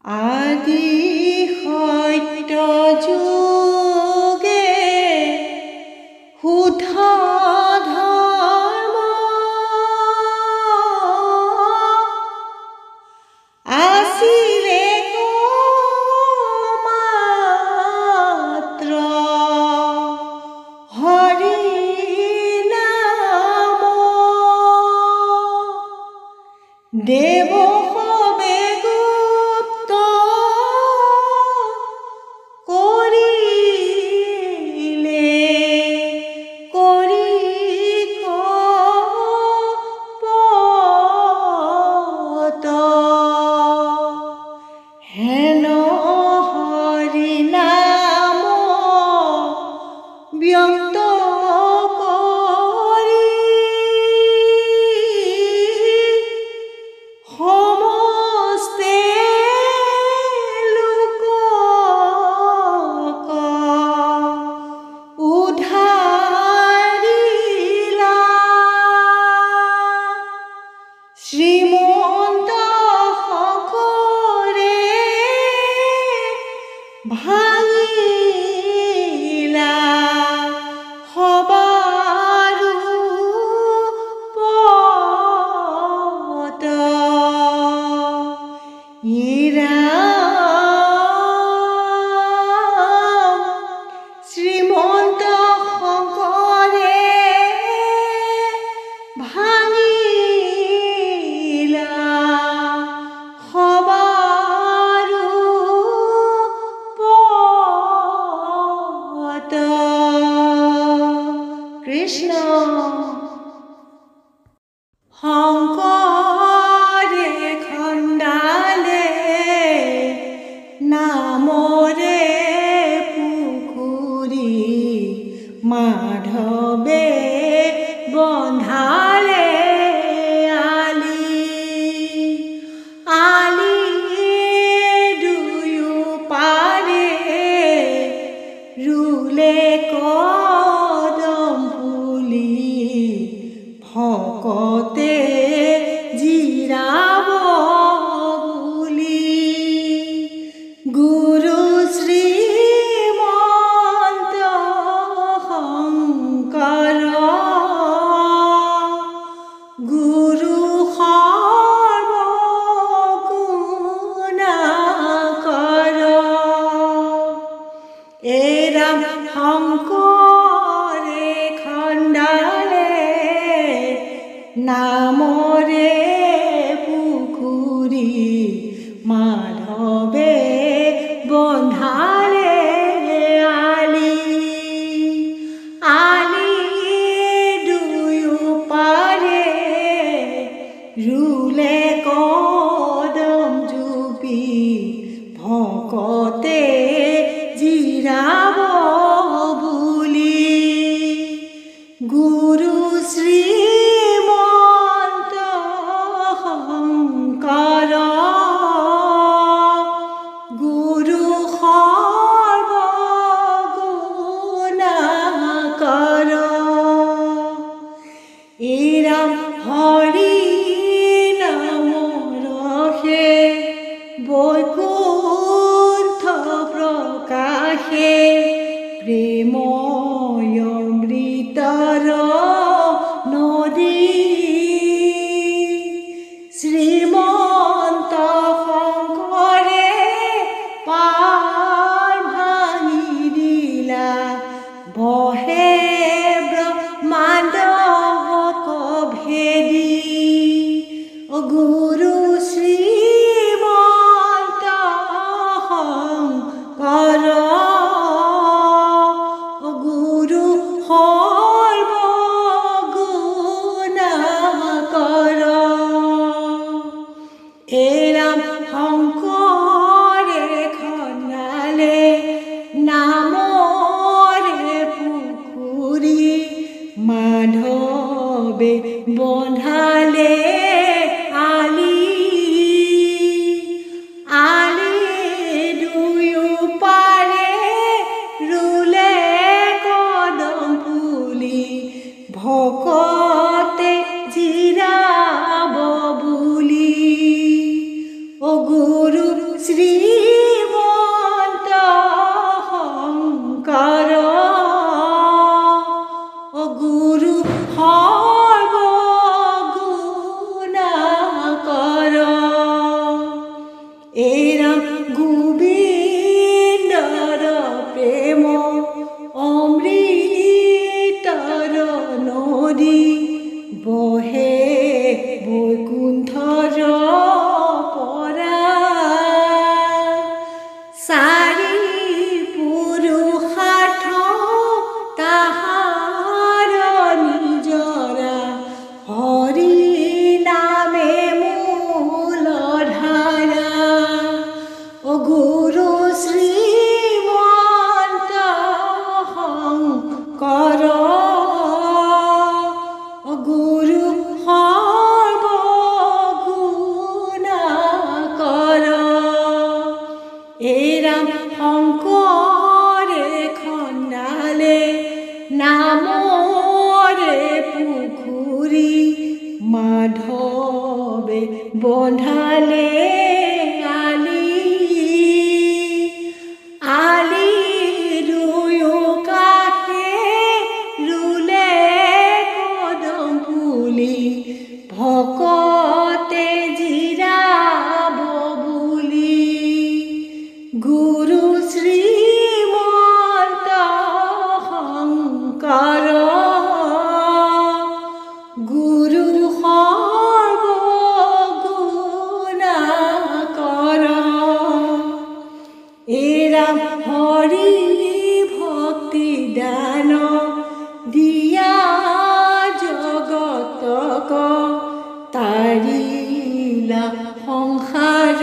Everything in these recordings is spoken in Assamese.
আদি সত্য যোগে শুদ্ধ ধৰ্ম আছিলে মাত্ৰ হৰি নাম দেৱ শ্ৰীমন্ত শংকৰে ভাঙিলা সবাৰ পদ শ্ৰীমন্ত শংকৰে কৃষ্ণ শংকৰে খন্দালে নামৰে পুখুৰী মাধৱে বন্ধালে আলি দুয়ো পাৰে ৰুলে ভকতে জিৰাব বুলি গুৰু শ্ৰীমন্ত শংকৰ গুৰু সৰ্বগুণাকৰ এৰাম শংকৰে খন্দালে নামৰে পুখুৰী মাধৱে বন্ধালে আলি দুয়ো পাৰে ৰুলে কদম জুপি ভকতে জিৰাব বুলি গুৰু শ্ৰীমন্ত শংকৰ গুৰু সৰ্বগুণাকৰ এৰাম হৰি নাম ৰসে বৈকুণ্ঠ প্ৰকাশে প্ৰেময় অমৃতৰ নদী শ্ৰীমন্ত শংকৰে পাৰ ভাঙি দিলা বহে ব্ৰহ্মাণ্ড ভেদি গুৰু শ্ৰীমন্ত শংকৰ এই ৰাম গোবিন্দৰ প্ৰেম অমৃতৰ নদী বহে বৈকুণ্ঠৰ পৰা চাৰি পুৰুষাৰ্থ তাহাৰ নিজৰা হৰি নামে মূলধাৰা অ গুৰু শ্ৰীমন্ত শংকৰ অ গুৰু সৰ্বগুণাকৰ এই ৰাম শংকৰে খন্দালে নামৰে পুখুৰী মাধৱে বন্ধালে আলি ৰুয়ো কাষে ৰুলে কদম পুলি ভকতে জিৰাব বুলি গুৰু শ্ৰীমন্ত শংকৰ গুৰু সৰ্বগুণাকৰ এই ৰাম হৰি ভক্তি দান দিয়া জগতক তাৰিলা সংসাৰ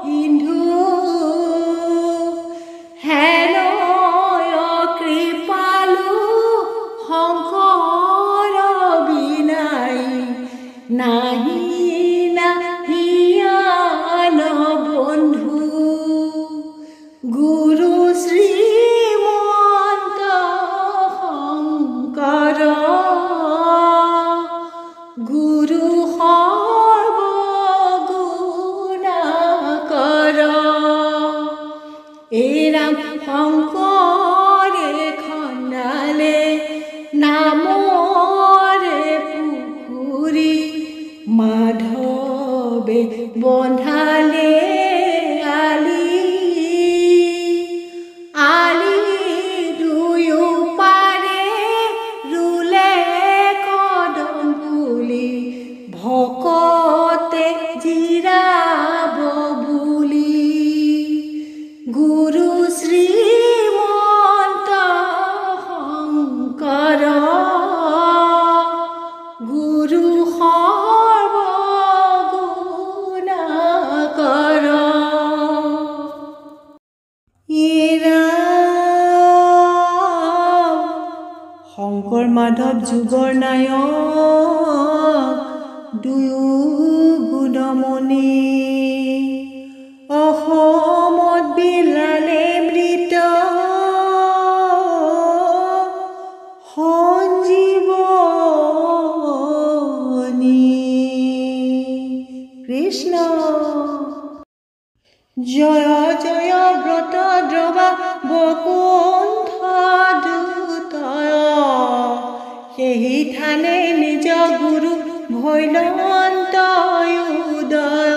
সিন্ধু হেনয় কৃপালু শংকৰ বিনাই নাহি নাহিয়ান বন্ধু গুৰু শ্ৰীমন্ত শংকৰ গুৰু সৰ্বগুণাকৰ এই ৰাম শংকৰে খন্দালে নামৰে পুখুৰী মাধৱে বন্ধালে আলি দুয়ো পাৰে ৰুলে কদম পুলি ভকতে জিৰাব বুলি গুৰু শ্ৰীমন্ত শংকৰ গুৰু সৰ্বগুণাকৰ শংকৰ মাধৱ যুগৰ নায়ক দুয়ো গুণমণি অসমত বিলালে মৃত সঞ্জীৱনী কৃষ্ণ জয় জয় ব্ৰত দ্ৰৱা বকুণ্ঠ দুতয় সেই থানে নিজ গুৰু ভৈলন্ত উদয়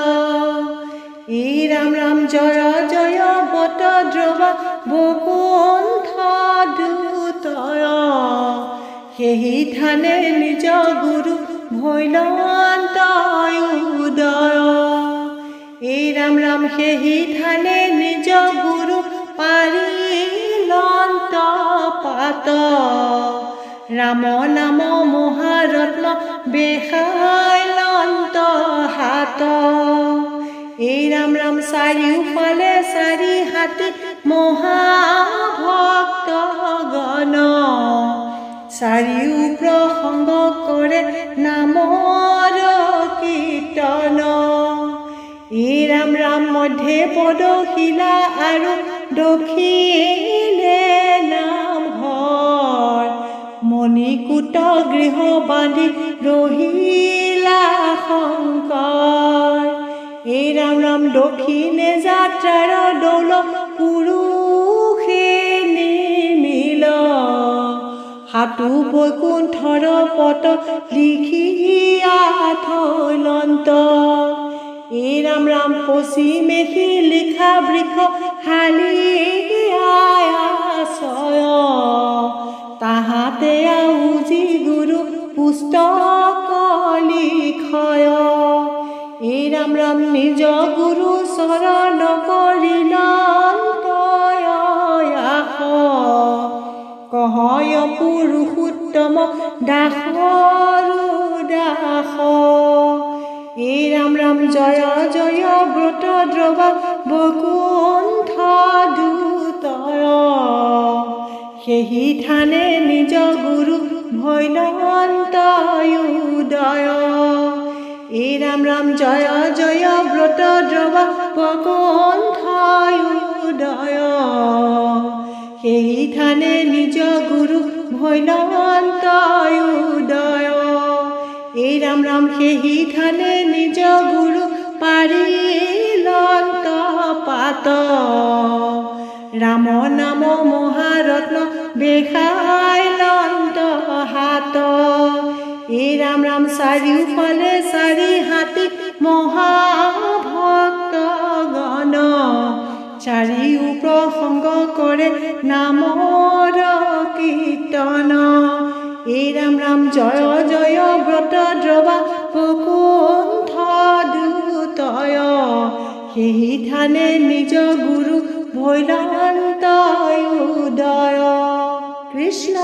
এই ৰাম ৰাম জয় জয় ব্ৰত দ্ৰৱা বকুণ্ঠ দুতয় সেই থানে নিজ গুৰু ভৈলন্ত উদয় এই ৰাম ৰাম সেই থানে নিজ গুৰু পাৰিলন্ত পাত ৰাম নাম মহাৰত্ন বেখাইলন্ত হাত এই ৰাম ৰাম চাৰিওফালে চাৰি হাতী মহাভক্ত গণ চাৰিও প্ৰসংগ কৰে নামৰ কীৰ্তন এই ৰাম ৰাম মধ্যে পদশিলা আৰু দক্ষিণে নামঘৰ মণিকূট গৃহ বান্ধি ৰহিলা শংকৰ এই ৰাম ৰাম দক্ষিণে যাত্ৰাৰ দৌল পুৰুষে নিমিল হাতু বৈকুণ্ঠৰ পট লিখিয়া থৈলন্ত এই ৰাম ৰাম পশ্চিমেহি লিখা বৃক্ষ হালি আশ্ৰয় তাহাতে আউজি গুৰু পুস্তক লিখয় এই ৰাম ৰাম নিজ গুৰু চৰণ কৰিল কহয় পুৰুষোত্তম দাসৰু দাস এই ৰাম ৰাম জয় জয় ব্ৰত দ্ৰৱা বকুণ্ঠ দূতৰ সেহি থানে নিজ গুৰু ভৈলন্ত উদয় এই ৰাম ৰাম জয় জয় ব্ৰত দ্ৰৱা বকুণ্ঠ উদয় সেই থানে নিজ গুৰু ভৈলন্ত উদয় এই ৰাম ৰাম সেই থানে নিজ গুৰু পাৰিলন্ত পাত ৰাম নাম মহাৰত্ন বেখাইলন্ত হাত এই ৰাম ৰাম চাৰিওফালে চাৰি হাতী মহাভক্ত গণ চাৰিও প্ৰসংগ কৰে নামৰ কীৰ্তন এই ৰাম ৰাম জয় জয় ব্ৰত দ্ৰৱা বকুণ্ঠ দূতয় সেই থানে নিজ গুৰু ভৈলন্ত উদয় কৃষ্ণ।